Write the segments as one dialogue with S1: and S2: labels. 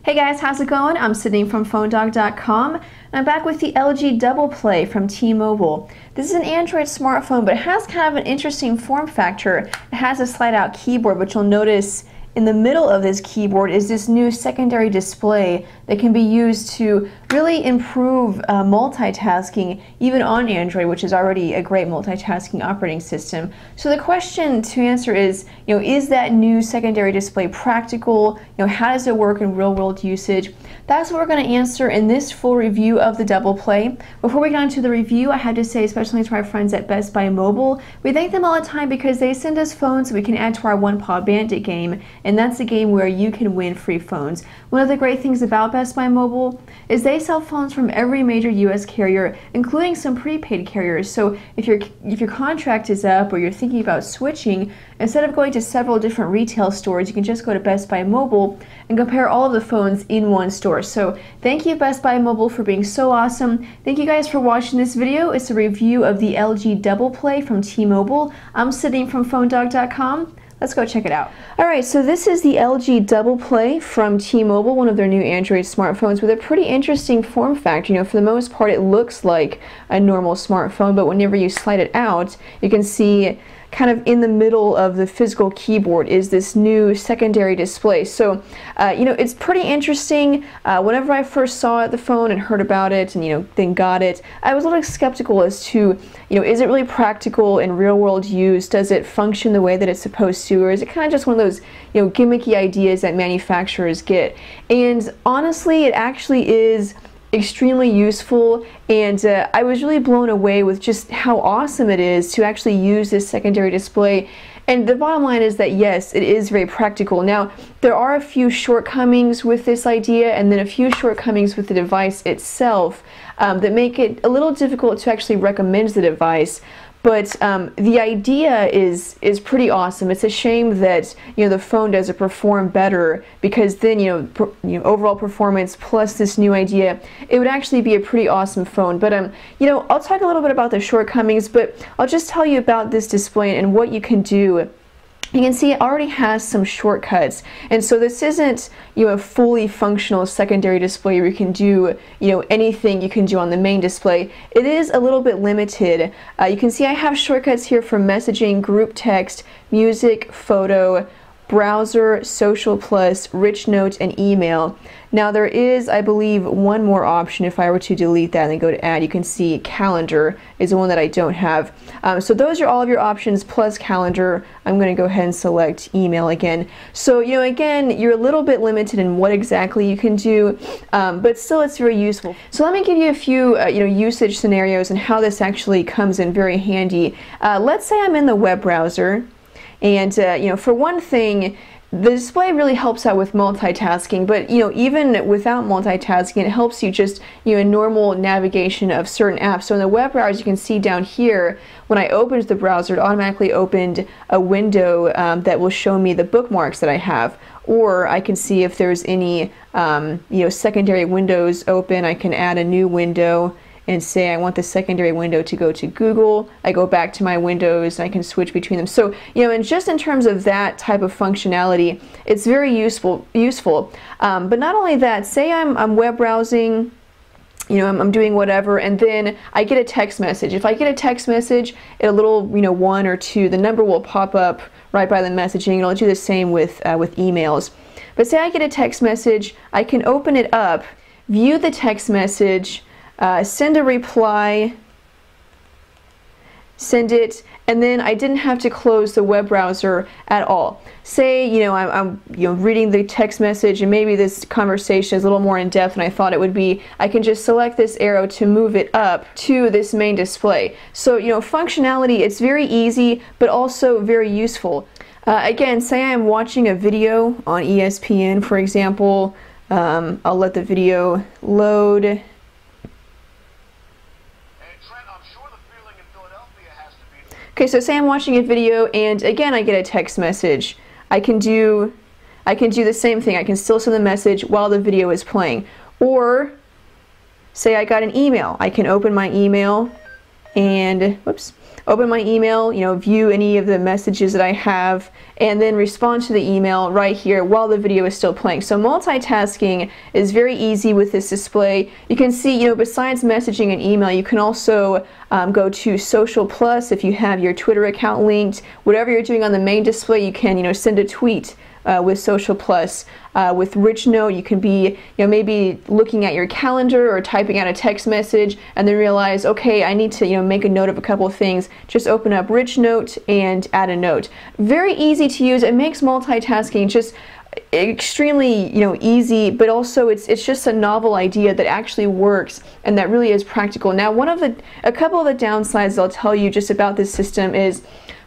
S1: Hey guys, how's it going? I'm Sydney from PHONEDOG.com and I'm back with the LG DoublePlay from T-Mobile. This is an Android smartphone, but it has kind of an interesting form factor. It has a slide-out keyboard, but you'll notice in the middle of this keyboard is this new secondary display that can be used to really improve multitasking, even on Android, which is already a great multitasking operating system. So the question to answer is, is that new secondary display practical? How does it work in real-world usage? That's what we're going to answer in this full review of the DoublePlay. Before we get on to the review, I have to say, especially to our friends at Best Buy Mobile, we thank them all the time because they send us phones so we can add to our One Paw Bandit game, and that's a game where you can win free phones. One of the great things about Best Buy Mobile is they sell phones from every major U.S. carrier, including some prepaid carriers. So if your contract is up or you're thinking about switching, instead of going to several different retail stores, you can just go to Best Buy Mobile and compare all of the phones in one store. So thank you, Best Buy Mobile, for being so awesome. Thank you guys for watching this video. It's a review of the LG DoublePlay from T-Mobile. I'm Sydney from PHONEDOG.com. Let's go check it out. Alright, so this is the LG DoublePlay from T-Mobile, one of their new Android smartphones with a pretty interesting form factor. For the most part it looks like a normal smartphone, but whenever you slide it out, you can see kind of in the middle of the physical keyboard is this new secondary display. So, it's pretty interesting. Whenever I first saw the phone and heard about it and, then got it, I was a little skeptical as to, is it really practical in real-world use? Does it function the way that it's supposed to? Or is it kind of just one of those, gimmicky ideas that manufacturers get? And honestly, it actually is extremely useful, and I was really blown away with just how awesome it is to actually use this secondary display. And the bottom line is that yes, it is very practical. Now, there are a few shortcomings with this idea and then a few shortcomings with the device itself that make it a little difficult to actually recommend the device. But the idea is pretty awesome. It's a shame that the phone doesn't perform better, because then overall performance plus this new idea, it would actually be a pretty awesome phone. But I'll talk a little bit about the shortcomings, but I'll just tell you about this display and what you can do. You can see it already has some shortcuts, and so this isn't a fully functional secondary display where you can do anything you can do on the main display. It is a little bit limited. You can see I have shortcuts here for messaging, group text, music, photo, browser, social plus, rich note, and email. Now there is, I believe, one more option. If I were to delete that and then go to add, you can see calendar is the one that I don't have. So those are all of your options plus calendar. I'm going to go ahead and select email again. So again, you're a little bit limited in what exactly you can do, but still it's very useful. So let me give you a few usage scenarios and how this actually comes in very handy. Let's say I'm in the web browser. And for one thing, the display really helps out with multitasking, but even without multitasking, it helps you just in normal navigation of certain apps. So in the web browser, you can see down here, when I opened the browser, it automatically opened a window that will show me the bookmarks that I have. Or I can see if there's any secondary windows open. I can add a new window and say I want the secondary window to go to Google. I go back to my windows and I can switch between them. So, and just in terms of that type of functionality, it's very useful. But not only that, say I'm web browsing, I'm doing whatever, and then I get a text message. If I get a text message, a little, 1 or 2, the number will pop up right by the messaging, and I'll do the same with emails. But say I get a text message, I can open it up, view the text message, send a reply, send it, and then I didn't have to close the web browser at all. Say, I'm reading the text message and maybe this conversation is a little more in depth than I thought it would be. I can just select this arrow to move it up to this main display. So, functionality, it's very easy, but also very useful. Again, say I'm watching a video on ESPN, for example. I'll let the video load. Okay, so say I'm watching a video and again I get a text message. I can do the same thing. I can still send the message while the video is playing. Or say I got an email. I can open my email and whoops, open my email, you know, view any of the messages that I have, and then respond to the email right here while the video is still playing. So multitasking is very easy with this display. You can see, you know, besides messaging and email, you can also go to Social Plus if you have your Twitter account linked. Whatever you're doing on the main display, you can, you know, send a tweet with Social Plus. With Rich Note, you can be, you know, maybe looking at your calendar or typing out a text message and then realize, okay, I need to, you know, make a note of a couple of things. Just open up Rich Note and add a note. Very easy to use. It makes multitasking just extremely, you know, easy, but also it's just a novel idea that actually works and that really is practical. Now, a couple of the downsides I'll tell you just about this system is,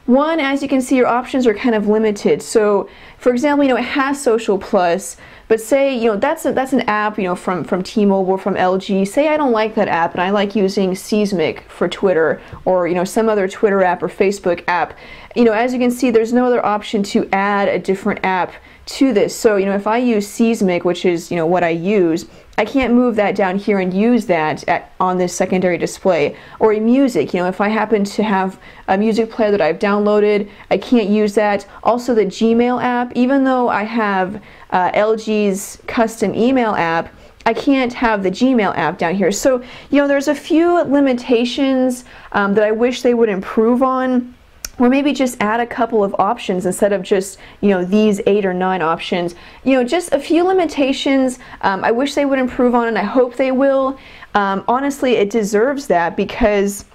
S1: one, as you can see, your options are kind of limited. So, for example, you know, it has Social Plus, but say, you know, that's an app, you know, from T-Mobile, from LG. Say I don't like that app and I like using Seismic for Twitter, or, you know, some other Twitter app or Facebook app. You know, as you can see, there's no other option to add a different app to this. So, you know, if I use Seismic, which is, you know, what I use, I can't move that down here and use that on this secondary display. Or music, you know, if I happen to have a music player that I've downloaded, I can't use that. Also the Gmail app, even though I have LG's custom email app, I can't have the Gmail app down here. So, you know, there's a few limitations that I wish they would improve on. Or maybe just add a couple of options instead of just, you know, these 8 or 9 options. You know, just a few limitations I wish they would improve on, and I hope they will. Honestly, it deserves that because,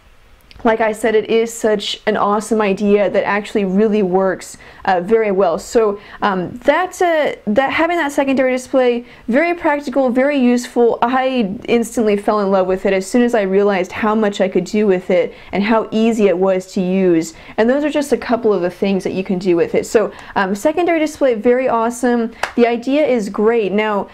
S1: like I said, it is such an awesome idea that actually really works very well. So having that secondary display, very practical, very useful. I instantly fell in love with it as soon as I realized how much I could do with it and how easy it was to use. And those are just a couple of the things that you can do with it. So secondary display, very awesome. The idea is great. Now,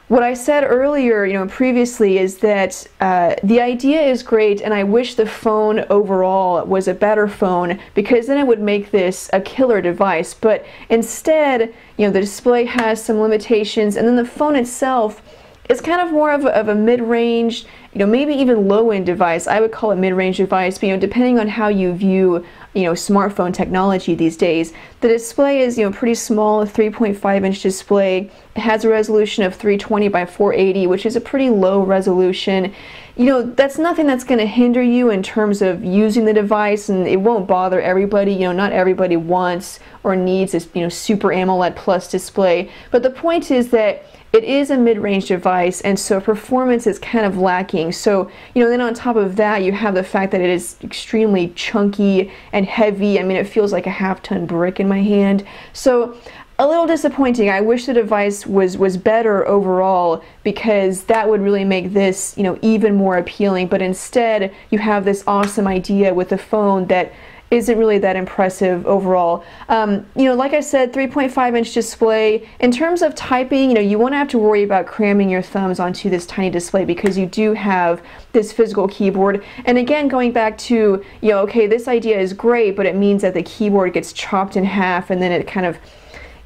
S1: what I said earlier, you know, previously, is that the idea is great, and I wish the phone overall was a better phone, because then it would make this a killer device. But instead, you know, the display has some limitations, and then the phone itself is kind of more of a mid-range, you know, maybe even low-end device. I would call it mid-range device, but, you know, depending on how you view, you know, smartphone technology these days. The display is, you know, pretty small, a 3.5-inch display. It has a resolution of 320 by 480, which is a pretty low resolution. You know, that's nothing that's going to hinder you in terms of using the device, and it won't bother everybody. You know, not everybody wants or needs this, you know, Super AMOLED Plus display. But the point is that it is a mid-range device, and so performance is kind of lacking. So, you know, then on top of that, you have the fact that it is extremely chunky and heavy. I mean, it feels like a half-ton brick in my hand. So, a little disappointing. I wish the device was better overall, because that would really make this, you know, even more appealing. But instead, you have this awesome idea with a phone that isn't really that impressive overall. You know, like I said, 3.5-inch display. In terms of typing, you know, you won't have to worry about cramming your thumbs onto this tiny display, because you do have this physical keyboard. And again, going back to, you know, okay, this idea is great, but it means that the keyboard gets chopped in half, and then it kind of,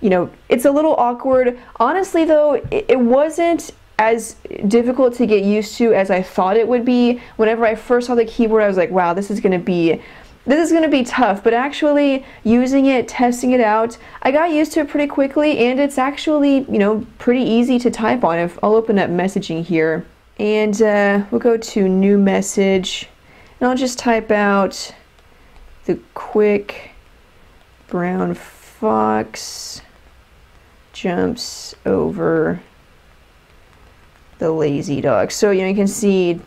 S1: you know, it's a little awkward. Honestly, though, it wasn't as difficult to get used to as I thought it would be. Whenever I first saw the keyboard, I was like, wow, this is going to be tough. But actually using it, testing it out, I got used to it pretty quickly, and it's actually, you know, pretty easy to type on. I'll open up messaging here, and we'll go to new message, and I'll just type out the quick brown fox jumps over the lazy dog. So, you know, you can see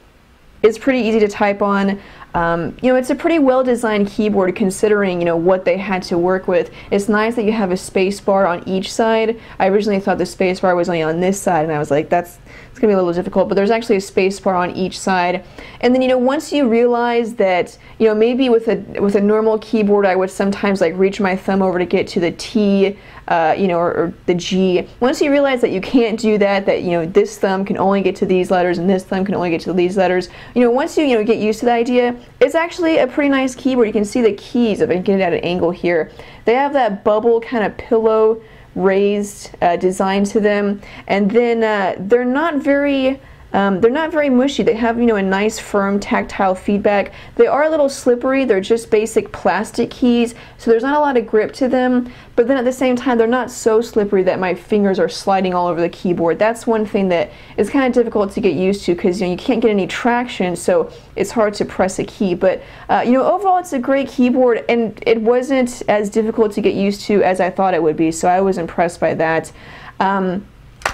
S1: it's pretty easy to type on. You know, it's a pretty well-designed keyboard considering, you know, what they had to work with. It's nice that you have a space bar on each side. I originally thought the space bar was only on this side, and I was like, it's gonna be a little difficult, but there's actually a space bar on each side. And then, you know, once you realize that, you know, maybe with a normal keyboard, I would sometimes like reach my thumb over to get to the T, you know, or the G. Once you realize that you can't do that, you know, this thumb can only get to these letters and this thumb can only get to these letters, you know, once you know, get used to the idea, it's actually a pretty nice keyboard. You can see the keys, if I can get it at an angle here. They have that bubble kind of pillow raised design to them, and then they're not very They're not very mushy. They have, a nice firm tactile feedback. They are a little slippery. They're just basic plastic keys, so there's not a lot of grip to them, but then at the same time they're not so slippery that my fingers are sliding all over the keyboard. That's one thing that is kind of difficult to get used to, because you can't get any traction, so it's hard to press a key. But overall it's a great keyboard, and it wasn't as difficult to get used to as I thought it would be, so I was impressed by that.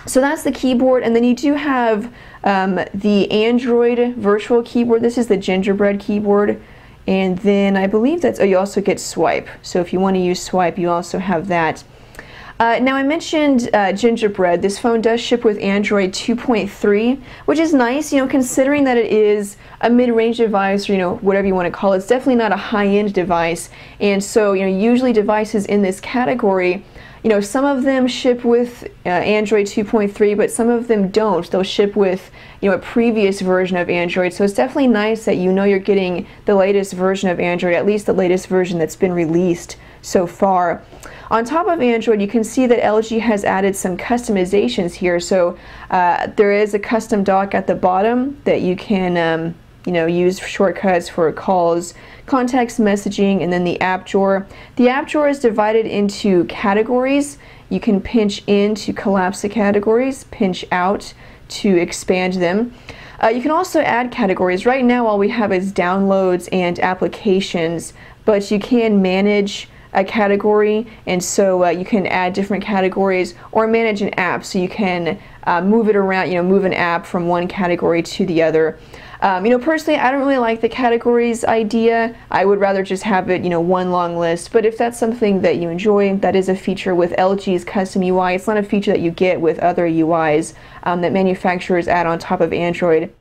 S1: So that's the keyboard, and then you do have the Android virtual keyboard. This is the gingerbread keyboard, and then I believe that's, you also get swipe. So if you want to use swipe, you also have that. Now I mentioned gingerbread. This phone does ship with Android 2.3, which is nice, considering that it is a mid-range device, or whatever you want to call it. It's definitely not a high-end device, and so usually devices in this category, some of them ship with Android 2.3, but some of them don't. They'll ship with a previous version of Android. So it's definitely nice that you're getting the latest version of Android, at least the latest version that's been released so far. On top of Android, you can see that LG has added some customizations here. So there is a custom dock at the bottom that you can use shortcuts for calls, context messaging, and then the app drawer. The app drawer is divided into categories. You can pinch in to collapse the categories, pinch out to expand them. You can also add categories. Right now all we have is downloads and applications, but you can manage a category, and so you can add different categories, or manage an app, so you can move it around, move an app from one category to the other. Personally, I don't really like the categories idea. I would rather just have it, one long list. But if that's something that you enjoy, that is a feature with LG's custom UI. It's not a feature that you get with other UIs that manufacturers add on top of Android.